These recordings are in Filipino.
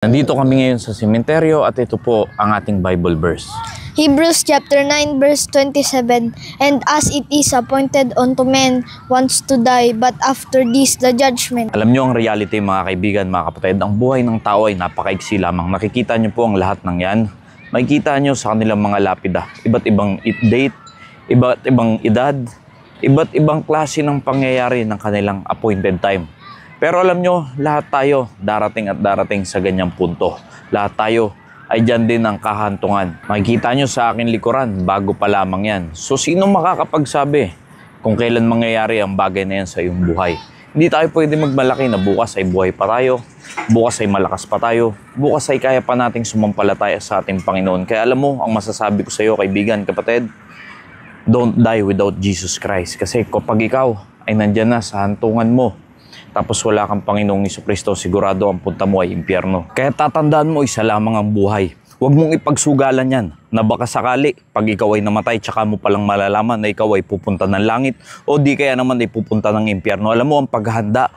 Nandito kami ngayon sa sementeryo at ito po ang ating Bible verse. Hebrews chapter 9 verse 27, And as it is appointed unto men once to die, but after this the judgment. Alam nyo ang reality mga kaibigan, mga kapatid, ang buhay ng tao ay napakaiksi lamang. Nakikita nyo po ang lahat ng yan. Makikita nyo sa kanilang mga lapida. Iba't ibang date, iba't ibang edad, iba't ibang klase ng pangyayari ng kanilang appointed time. Pero alam nyo, lahat tayo darating at darating sa ganyang punto. Lahat tayo ay dyan din ang kahantungan. Makikita nyo sa akin likuran, bago pa lamang yan. So sino makakapagsabi kung kailan mangyayari ang bagay na yan sa iyong buhay? Hindi tayo pwede magmalaki na bukas ay buhay pa tayo, bukas ay malakas pa tayo, bukas ay kaya pa nating sumampalataya sa ating Panginoon. Kaya alam mo, ang masasabi ko sa iyo, kaibigan, kapatid, don't die without Jesus Christ. Kasi kapag ikaw ay nandyan na sa hantungan mo, tapos wala kang Panginoong Jesucristo, sigurado ang punta mo ay impyerno. Kaya tatandaan mo, isa lamang ang buhay. Huwag mong ipagsugalan yan na baka sakali pag ikaw ay namatay, tsaka mo palang malalaman na ikaw ay pupunta ng langit o di kaya naman ay pupunta ng impyerno. Alam mo, ang paghahanda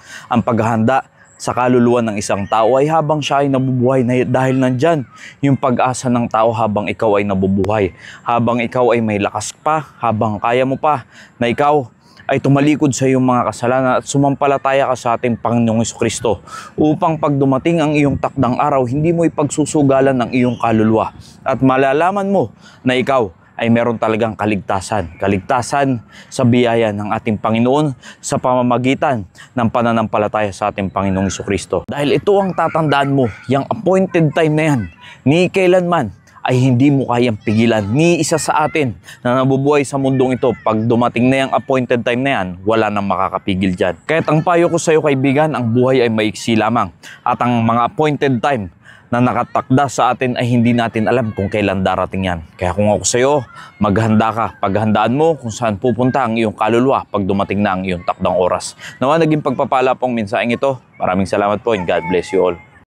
sa kaluluwa ng isang tao ay habang siya ay nabubuhay, na dahil nandyan yung pag-asa ng tao habang ikaw ay nabubuhay. Habang ikaw ay may lakas pa, habang kaya mo pa na ikaw ay tumalikod sa iyong mga kasalanan at sumampalataya ka sa ating Panginoong Jesucristo upang pag dumating ang iyong takdang araw, hindi mo ipagsusugalan ng iyong kaluluwa at malalaman mo na ikaw ay meron talagang kaligtasan. Kaligtasan sa biyaya ng ating Panginoon sa pamamagitan ng pananampalataya sa ating Panginoong Jesucristo. Dahil ito ang tatandaan mo, yung appointed time na yan, ni kailanman ay hindi mo kayang pigilan. Ni isa sa atin na nabubuhay sa mundong ito, pag dumating na yung appointed time na yan, wala nang makakapigil dyan. Kaya't ang payo ko sa iyo, kaibigan, ang buhay ay maiksi lamang. At ang mga appointed time na nakatakda sa atin ay hindi natin alam kung kailan darating yan. Kaya kung ako sa iyo, maghanda ka. Paghandaan mo kung saan pupunta ang iyong kaluluwa pag dumating na ang iyong takdang oras. Nawa naging pagpapala pong mensaheng ito. Maraming salamat po and God bless you all.